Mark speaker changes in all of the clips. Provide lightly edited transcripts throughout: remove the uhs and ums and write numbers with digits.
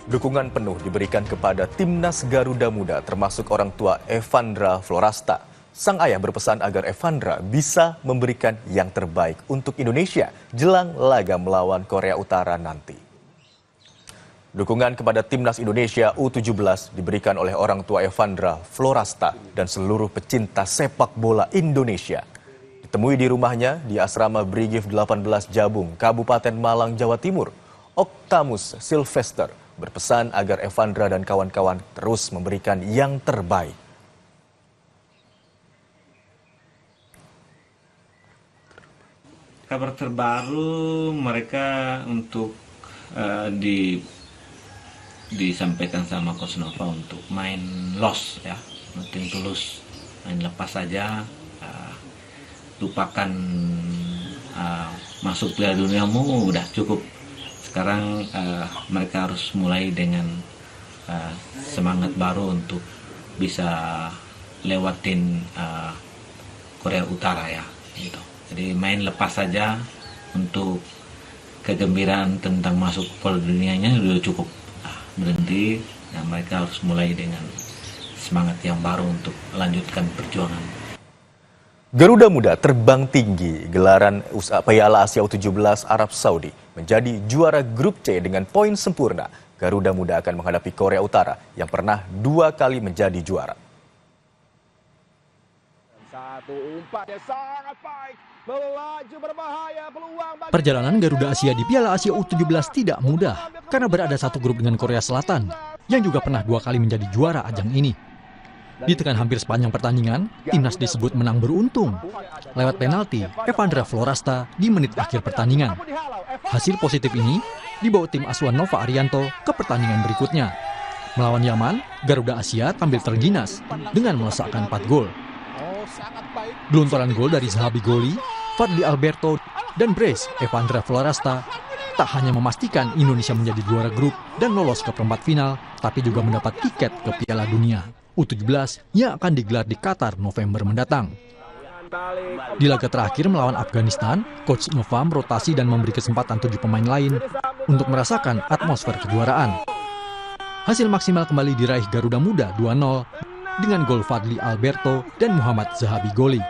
Speaker 1: Dukungan penuh diberikan kepada Timnas Garuda Muda termasuk orang tua Evandra Florasta. Sang ayah berpesan agar Evandra bisa memberikan yang terbaik untuk Indonesia jelang laga melawan Korea Utara nanti. Dukungan kepada Timnas Indonesia U17 diberikan oleh orang tua Evandra Florasta dan seluruh pecinta sepak bola Indonesia. Ditemui di rumahnya di Asrama Brigif 18 Jabung, Kabupaten Malang, Jawa Timur, Oktamus Sylvester berpesan agar Evandra dan kawan-kawan terus memberikan yang terbaik.
Speaker 2: Kabar terbaru mereka untuk disampaikan sama Coach Nova untuk main loss ya, nothing tulus, main lepas saja, lupakan masuk Piala Duniamu udah cukup. Sekarang mereka harus mulai dengan semangat baru untuk bisa lewatin Korea Utara ya, gitu. Jadi main lepas saja untuk kegembiraan tentang masuk Piala Dunianya sudah cukup. Berhenti, dan mereka harus mulai dengan semangat yang baru untuk melanjutkan perjuangan.
Speaker 1: Garuda Muda terbang tinggi gelaran Piala Asia U17 Arab Saudi menjadi juara grup C dengan poin sempurna. Garuda Muda akan menghadapi Korea Utara yang pernah 2 kali menjadi juara.
Speaker 3: Perjalanan Garuda Asia di Piala Asia U17 tidak mudah karena berada satu grup dengan Korea Selatan yang juga pernah 2 kali menjadi juara ajang ini. Di tengah hampir sepanjang pertandingan, timnas disebut menang beruntung. Lewat penalti, Evandra Florasta di menit akhir pertandingan. Hasil positif ini dibawa tim asuhan Nova Arianto ke pertandingan berikutnya. Melawan Yaman, Garuda Asia tampil terginas dengan melesakkan 4 gol. Gelontoran gol dari Zahabi Goli, Fadli Alberto, dan brace Evandra Florasta tak hanya memastikan Indonesia menjadi juara grup dan lolos ke perempat final, tapi juga mendapat tiket ke Piala Dunia U17 yang akan digelar di Qatar November mendatang. Di laga terakhir melawan Afghanistan, Coach Nova merotasi dan memberi kesempatan 7 pemain lain untuk merasakan atmosfer kejuaraan. Hasil maksimal kembali diraih Garuda Muda 2-0 dengan gol Fadli Alberto dan Muhammad Zahabi Goli.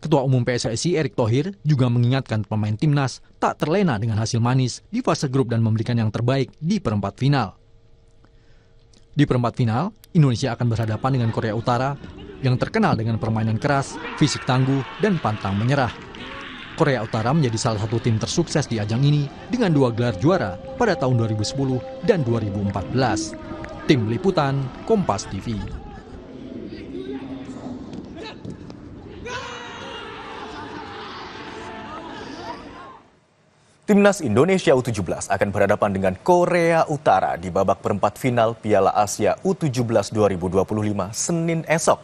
Speaker 3: Ketua Umum PSSI Erick Thohir juga mengingatkan pemain timnas tak terlena dengan hasil manis di fase grup dan memberikan yang terbaik di perempat final. Di perempat final, Indonesia akan berhadapan dengan Korea Utara yang terkenal dengan permainan keras, fisik tangguh, dan pantang menyerah. Korea Utara menjadi salah satu tim tersukses di ajang ini dengan 2 gelar juara pada tahun 2010 dan 2014. Tim Liputan, Kompas TV.
Speaker 1: Timnas Indonesia U17 akan berhadapan dengan Korea Utara di babak perempat final Piala Asia U17 2025 Senin esok.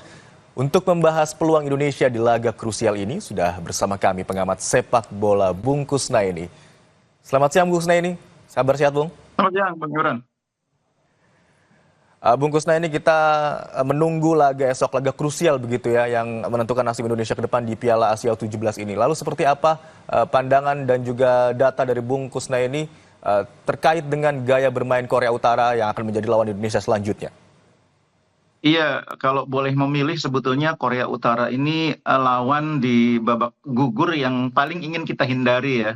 Speaker 1: Untuk membahas peluang Indonesia di laga krusial ini, sudah bersama kami pengamat sepak bola Bung Kusnaini. Selamat siang Bung Kusnaini, kabar sehat Bung?
Speaker 4: Selamat siang Bang Yuran.
Speaker 1: Bung Kusnaini, kita menunggu laga esok, laga krusial begitu ya, yang menentukan nasib Indonesia ke depan di Piala Asia U17 ini. Lalu seperti apa pandangan dan juga data dari Bung Kusnaini terkait dengan gaya bermain Korea Utara yang akan menjadi lawan Indonesia selanjutnya?
Speaker 4: Iya, kalau boleh memilih sebetulnya Korea Utara ini lawan di babak gugur yang paling ingin kita hindari ya.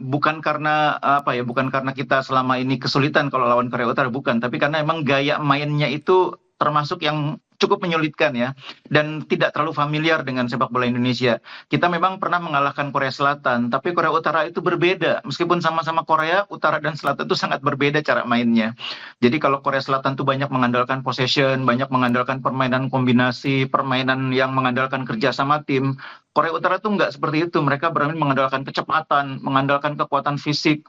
Speaker 4: Bukan karena bukan karena kita selama ini kesulitan kalau lawan Korea Utara, bukan, tapi karena emang gaya mainnya itu termasuk yang cukup menyulitkan ya, dan tidak terlalu familiar dengan sepak bola Indonesia. Kita memang pernah mengalahkan Korea Selatan, tapi Korea Utara itu berbeda. Meskipun sama-sama Korea, Utara dan Selatan itu sangat berbeda cara mainnya. Jadi kalau Korea Selatan itu banyak mengandalkan possession, banyak mengandalkan permainan kombinasi, permainan yang mengandalkan kerjasama tim. Korea Utara itu nggak seperti itu. Mereka bermain mengandalkan kecepatan, mengandalkan kekuatan fisik,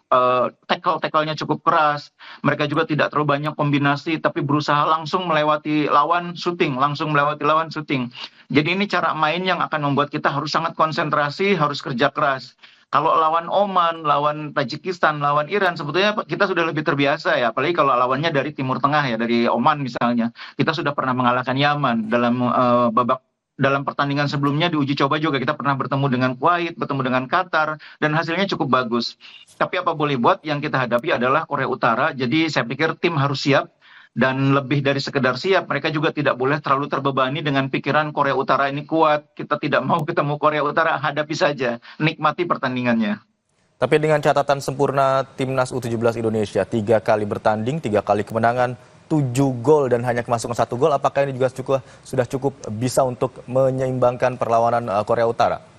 Speaker 4: tackle-nya cukup keras. Mereka juga tidak terlalu banyak kombinasi, tapi berusaha langsung melewati lawan shooting. Jadi ini cara main yang akan membuat kita harus sangat konsentrasi, harus kerja keras. Kalau lawan Oman, lawan Tajikistan, lawan Iran, sebetulnya kita sudah lebih terbiasa ya. Apalagi kalau lawannya dari Timur Tengah ya, dari Oman misalnya. Kita sudah pernah mengalahkan Yaman dalam babak dalam pertandingan sebelumnya di uji coba juga kita pernah bertemu dengan Kuwait, bertemu dengan Qatar, dan hasilnya cukup bagus. Tapi apa boleh buat, yang kita hadapi adalah Korea Utara, jadi saya pikir tim harus siap, dan lebih dari sekedar siap, mereka juga tidak boleh terlalu terbebani dengan pikiran Korea Utara ini kuat, kita tidak mau ketemu Korea Utara, hadapi saja, nikmati pertandingannya.
Speaker 1: Tapi dengan catatan sempurna Timnas U17 Indonesia, 3 kali bertanding, 3 kali kemenangan, 7 gol dan hanya kemasukan 1 gol, apakah ini juga sudah cukup bisa untuk menyeimbangkan perlawanan Korea Utara?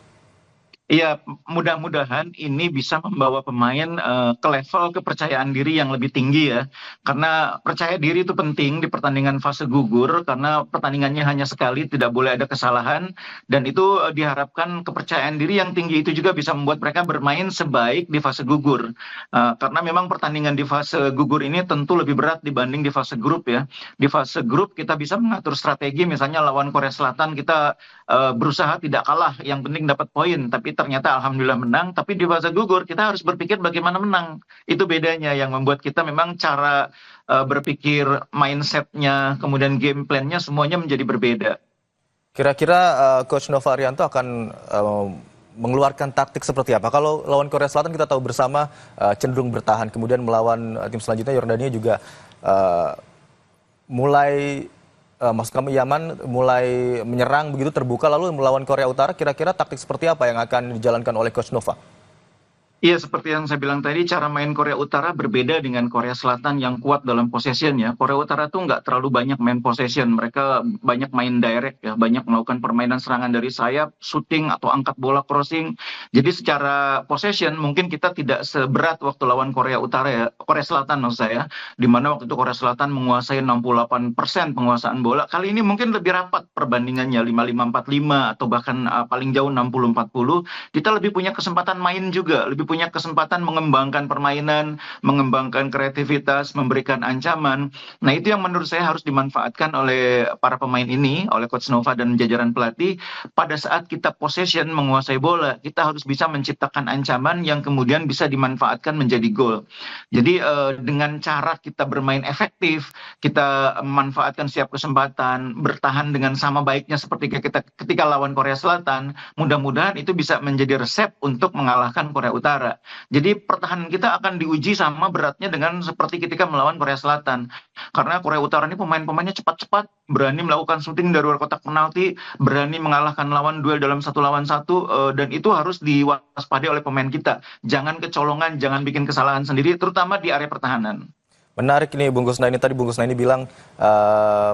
Speaker 4: Iya, mudah-mudahan ini bisa membawa pemain ke level kepercayaan diri yang lebih tinggi ya. Karena percaya diri itu penting di pertandingan fase gugur, karena pertandingannya hanya sekali, tidak boleh ada kesalahan. Dan itu diharapkan kepercayaan diri yang tinggi itu juga bisa membuat mereka bermain sebaik di fase gugur. Karena memang pertandingan di fase gugur ini tentu lebih berat dibanding di fase grup ya. Di fase grup kita bisa mengatur strategi, misalnya lawan Korea Selatan kita berusaha tidak kalah, yang penting dapat poin, tapi ternyata alhamdulillah menang. Tapi di fase gugur kita harus berpikir bagaimana menang. Itu bedanya yang membuat kita memang cara berpikir, mindsetnya, kemudian game plan-nya semuanya menjadi berbeda.
Speaker 1: Kira-kira Coach Nova Arianto akan mengeluarkan taktik seperti apa? Kalau lawan Korea Selatan kita tahu bersama cenderung bertahan, kemudian melawan tim selanjutnya Yordania juga mulai maksud kami Yaman mulai menyerang begitu terbuka, lalu melawan Korea Utara, kira-kira taktik seperti apa yang akan dijalankan oleh Coach Nova?
Speaker 4: Iya, seperti yang saya bilang tadi, cara main Korea Utara berbeda dengan Korea Selatan yang kuat dalam possession ya. Korea Utara tuh nggak terlalu banyak main possession, mereka banyak main direct ya, banyak melakukan permainan serangan dari sayap, shooting atau angkat bola crossing. Jadi secara possession mungkin kita tidak seberat waktu lawan Korea Utara ya, Korea Selatan maksud saya, di mana waktu itu Korea Selatan menguasai 68% penguasaan bola. Kali ini mungkin lebih rapat perbandingannya 55-45 atau bahkan paling jauh 60-40. Kita lebih punya kesempatan main juga, lebih punya kesempatan mengembangkan permainan, mengembangkan kreativitas, memberikan ancaman. Nah, itu yang menurut saya harus dimanfaatkan oleh para pemain ini, oleh Coach Nova dan jajaran pelatih. Pada saat kita possession menguasai bola, kita harus bisa menciptakan ancaman yang kemudian bisa dimanfaatkan menjadi gol. Jadi dengan cara kita bermain efektif, kita memanfaatkan setiap kesempatan, bertahan dengan sama baiknya seperti kita ketika lawan Korea Selatan, mudah-mudahan itu bisa menjadi resep untuk mengalahkan Korea Utara. Jadi pertahanan kita akan diuji sama beratnya dengan seperti ketika melawan Korea Selatan. Karena Korea Utara ini pemain-pemainnya cepat-cepat, berani melakukan shooting dari luar kotak penalti, berani mengalahkan lawan duel dalam 1 lawan 1, dan itu harus diwaspadai oleh pemain kita. Jangan kecolongan, jangan bikin kesalahan sendiri, terutama di area pertahanan.
Speaker 1: Menarik nih Bung Kusnaini, tadi Bung Kusnaini bilang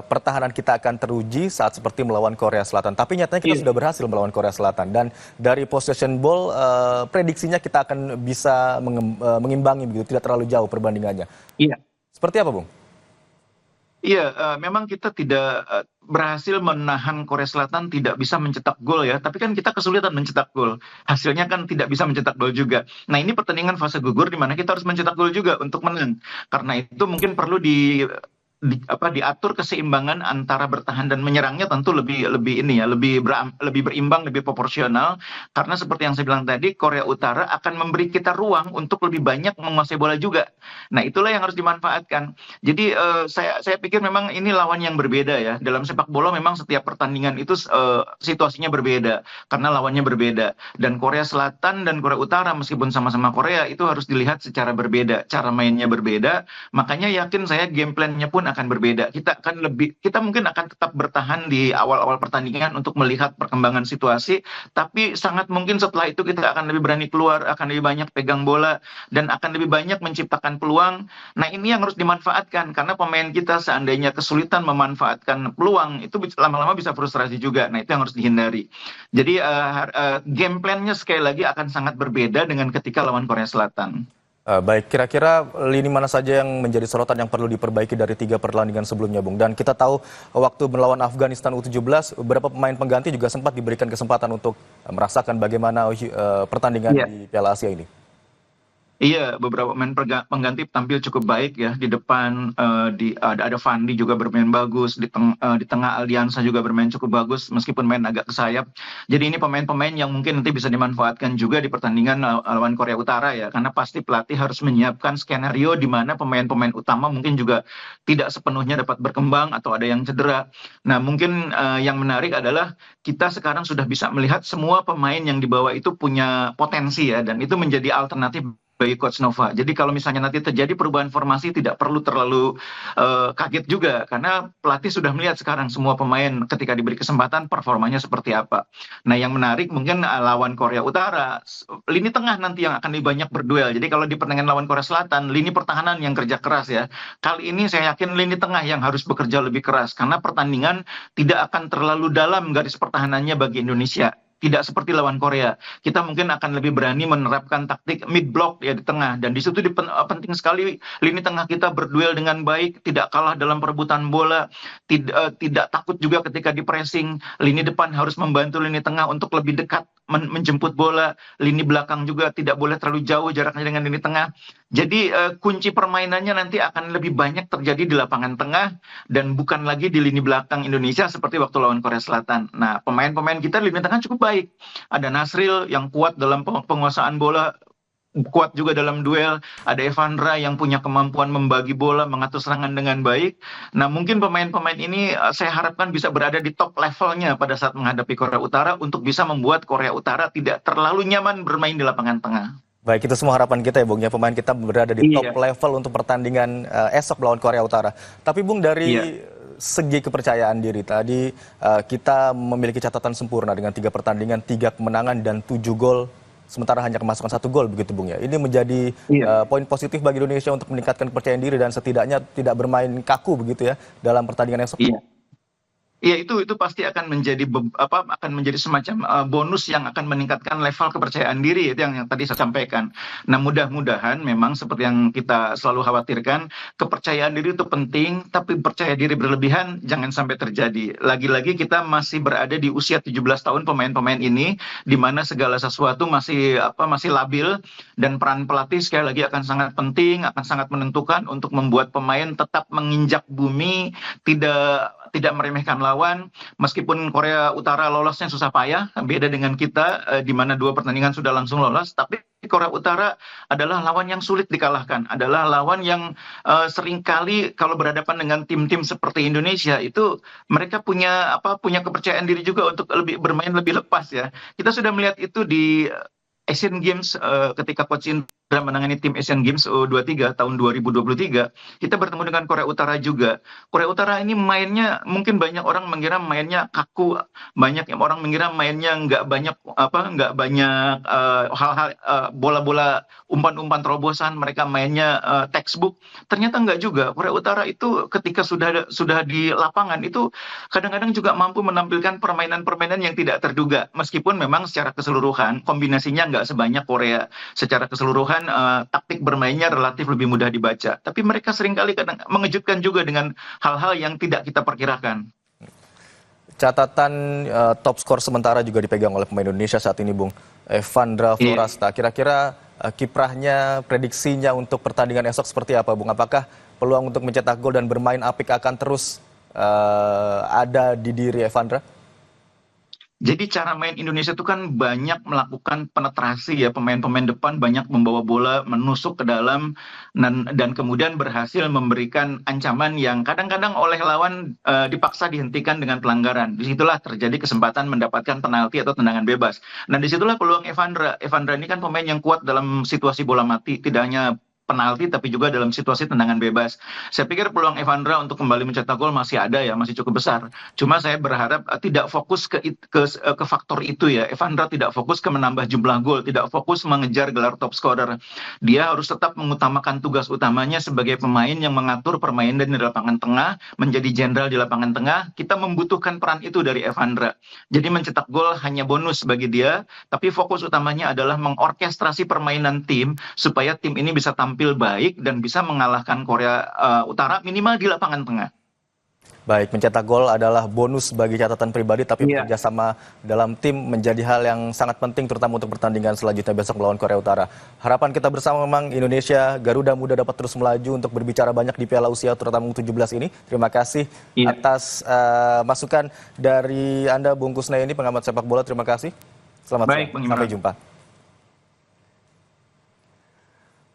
Speaker 1: pertahanan kita akan teruji saat seperti melawan Korea Selatan. Tapi nyatanya kita sudah berhasil melawan Korea Selatan. Dan dari possession ball, prediksinya kita akan bisa mengimbangi begitu, tidak terlalu jauh perbandingannya.
Speaker 4: Iya.
Speaker 1: Seperti apa Bung?
Speaker 4: Iya, memang kita tidak berhasil menahan Korea Selatan, tidak bisa mencetak gol ya. Tapi kan kita kesulitan mencetak gol. Hasilnya kan tidak bisa mencetak gol juga. Nah, ini pertandingan fase gugur di mana kita harus mencetak gol juga untuk menang. Karena itu mungkin perlu diatur keseimbangan antara bertahan dan menyerangnya, tentu lebih berimbang, lebih proporsional. Karena seperti yang saya bilang tadi, Korea Utara akan memberi kita ruang untuk lebih banyak menguasai bola juga. Nah, itulah yang harus dimanfaatkan. Jadi saya pikir memang ini lawan yang berbeda ya. Dalam sepak bola memang setiap pertandingan itu situasinya berbeda karena lawannya berbeda. Dan Korea Selatan dan Korea Utara meskipun sama-sama Korea itu harus dilihat secara berbeda, cara mainnya berbeda. Makanya yakin saya game plan-nya pun akan berbeda. Kita mungkin akan tetap bertahan di awal-awal pertandingan untuk melihat perkembangan situasi, tapi sangat mungkin setelah itu kita akan lebih berani keluar, akan lebih banyak pegang bola, dan akan lebih banyak menciptakan peluang. Nah, ini yang harus dimanfaatkan, karena pemain kita seandainya kesulitan memanfaatkan peluang, itu lama-lama bisa frustrasi juga. Nah, itu yang harus dihindari. Jadi game plan-nya sekali lagi akan sangat berbeda dengan ketika lawan Korea Selatan.
Speaker 1: Baik, kira-kira lini mana saja yang menjadi sorotan yang perlu diperbaiki dari 3 pertandingan sebelumnya, Bung? Dan kita tahu waktu melawan Afghanistan U17, beberapa pemain pengganti juga sempat diberikan kesempatan untuk merasakan bagaimana pertandingan di Piala Asia ini.
Speaker 4: Iya, beberapa pemain pengganti tampil cukup baik ya di depan. Ada Fandi juga bermain bagus di tengah. Aldiansa juga bermain cukup bagus meskipun main agak ke sayap. Jadi ini pemain-pemain yang mungkin nanti bisa dimanfaatkan juga di pertandingan lawan Korea Utara ya, karena pasti pelatih harus menyiapkan skenario di mana pemain-pemain utama mungkin juga tidak sepenuhnya dapat berkembang atau ada yang cedera. Nah, mungkin yang menarik adalah kita sekarang sudah bisa melihat semua pemain yang dibawa itu punya potensi ya, dan itu menjadi alternatif bagi Coach Nova. Jadi kalau misalnya nanti terjadi perubahan formasi, tidak perlu terlalu kaget juga, karena pelatih sudah melihat sekarang semua pemain ketika diberi kesempatan performanya seperti apa. Nah, yang menarik mungkin lawan Korea Utara, lini tengah nanti yang akan lebih banyak berduel. Jadi kalau di pertandingan lawan Korea Selatan, lini pertahanan yang kerja keras ya. Kali ini saya yakin lini tengah yang harus bekerja lebih keras, karena pertandingan tidak akan terlalu dalam garis pertahanannya bagi Indonesia. Tidak seperti lawan Korea, kita mungkin akan lebih berani menerapkan taktik mid block ya di tengah, dan di situ penting sekali lini tengah kita berduel dengan baik, tidak kalah dalam perebutan bola, tidak takut juga ketika di pressing. Lini depan harus membantu lini tengah untuk lebih dekat menjemput bola, lini belakang juga tidak boleh terlalu jauh jaraknya dengan lini tengah. Jadi kunci permainannya nanti akan lebih banyak terjadi di lapangan tengah dan bukan lagi di lini belakang Indonesia seperti waktu lawan Korea Selatan. Nah, pemain-pemain kita di lini tengah cukup baik. Ada Nasril yang kuat dalam penguasaan bola, kuat juga dalam duel. Ada Evandra yang punya kemampuan membagi bola, mengatur serangan dengan baik. Nah, mungkin pemain-pemain ini saya harapkan bisa berada di top levelnya pada saat menghadapi Korea Utara untuk bisa membuat Korea Utara tidak terlalu nyaman bermain di lapangan tengah.
Speaker 1: Baik, itu semua harapan kita ya Bung, ya pemain kita berada di top
Speaker 4: Iya,
Speaker 1: level untuk pertandingan esok melawan Korea Utara. Tapi Bung,
Speaker 4: iya.
Speaker 1: dari segi kepercayaan diri tadi, kita memiliki catatan sempurna dengan 3 pertandingan, 3 kemenangan dan 7 gol, sementara hanya kemasukan 1 gol begitu Bung ya. Ini menjadi
Speaker 4: Iya.
Speaker 1: poin positif bagi Indonesia untuk meningkatkan kepercayaan diri dan setidaknya tidak bermain kaku begitu ya dalam pertandingan esok.
Speaker 4: Iya. Iya, itu pasti akan menjadi akan menjadi semacam bonus yang akan meningkatkan level kepercayaan diri, itu yang tadi saya sampaikan. Nah, mudah-mudahan memang seperti yang kita selalu khawatirkan, kepercayaan diri itu penting, tapi percaya diri berlebihan jangan sampai terjadi. Lagi-lagi kita masih berada di usia 17 tahun pemain-pemain ini, di mana segala sesuatu masih labil, dan peran pelatih sekali lagi akan sangat penting, akan sangat menentukan untuk membuat pemain tetap menginjak bumi, tidak meremehkan lawan. Meskipun Korea Utara lolosnya susah payah, beda dengan kita di mana 2 pertandingan sudah langsung lolos, tapi Korea Utara adalah lawan yang sulit dikalahkan, adalah lawan yang seringkali kalau berhadapan dengan tim-tim seperti Indonesia itu mereka punya kepercayaan diri juga untuk bermain lebih lepas ya. Kita sudah melihat itu di Asian Games ketika Coach Indra menangani tim Asian Games U23 tahun 2023, kita bertemu dengan Korea Utara juga. Korea Utara ini mainnya mungkin banyak orang mengira mainnya kaku, banyak yang orang mengira mainnya nggak banyak hal-hal bola-bola umpan-umpan terobosan, mereka mainnya textbook. Ternyata nggak juga. Korea Utara itu ketika sudah di lapangan itu kadang-kadang juga mampu menampilkan permainan-permainan yang tidak terduga, meskipun memang secara keseluruhan kombinasinya nggak sebanyak Korea. Secara keseluruhan taktik bermainnya relatif lebih mudah dibaca, tapi mereka seringkali kadang mengejutkan juga dengan hal-hal yang tidak kita perkirakan.
Speaker 1: Catatan top skor sementara juga dipegang oleh pemain Indonesia saat ini Bung, Evandra
Speaker 4: Iya.
Speaker 1: Florasta. Kira-kira kiprahnya, prediksinya untuk pertandingan esok seperti apa Bung? Apakah peluang untuk mencetak gol dan bermain apik akan terus ada di diri Evandra?
Speaker 4: Jadi cara main Indonesia itu kan banyak melakukan penetrasi ya, pemain-pemain depan banyak membawa bola menusuk ke dalam, dan kemudian berhasil memberikan ancaman yang kadang-kadang oleh lawan dipaksa dihentikan dengan pelanggaran. Disitulah terjadi kesempatan mendapatkan penalti atau tendangan bebas. Nah, disitulah peluang Evandra. Evandra ini kan pemain yang kuat dalam situasi bola mati, tidak hanya penalti tapi juga dalam situasi tendangan bebas. Saya pikir peluang Evandra untuk kembali mencetak gol masih ada ya, masih cukup besar. Cuma saya berharap tidak fokus ke faktor itu ya. Evandra tidak fokus ke menambah jumlah gol, tidak fokus mengejar gelar top scorer. Dia harus tetap mengutamakan tugas utamanya sebagai pemain yang mengatur permainan di lapangan tengah, menjadi jenderal di lapangan tengah. Kita membutuhkan peran itu dari Evandra. Jadi mencetak gol hanya bonus bagi dia, tapi fokus utamanya adalah mengorkestrasi permainan tim supaya tim ini bisa tampil baik dan bisa mengalahkan Korea Utara minimal di lapangan tengah.
Speaker 1: Baik, mencetak gol adalah bonus bagi catatan pribadi, tapi
Speaker 4: Iya.
Speaker 1: kerjasama dalam tim menjadi hal yang sangat penting, terutama untuk pertandingan selanjutnya besok melawan Korea Utara. Harapan kita bersama memang Indonesia, Garuda Muda dapat terus melaju untuk berbicara banyak di Piala Usia terutama U17 ini. Terima kasih
Speaker 4: Iya.
Speaker 1: atas masukan dari Anda, Bung Kusney ini, pengamat sepak bola. Terima kasih. Selamat
Speaker 4: Baik,
Speaker 1: siang.
Speaker 4: Bang
Speaker 1: Sampai
Speaker 4: Imran.
Speaker 1: jumpa.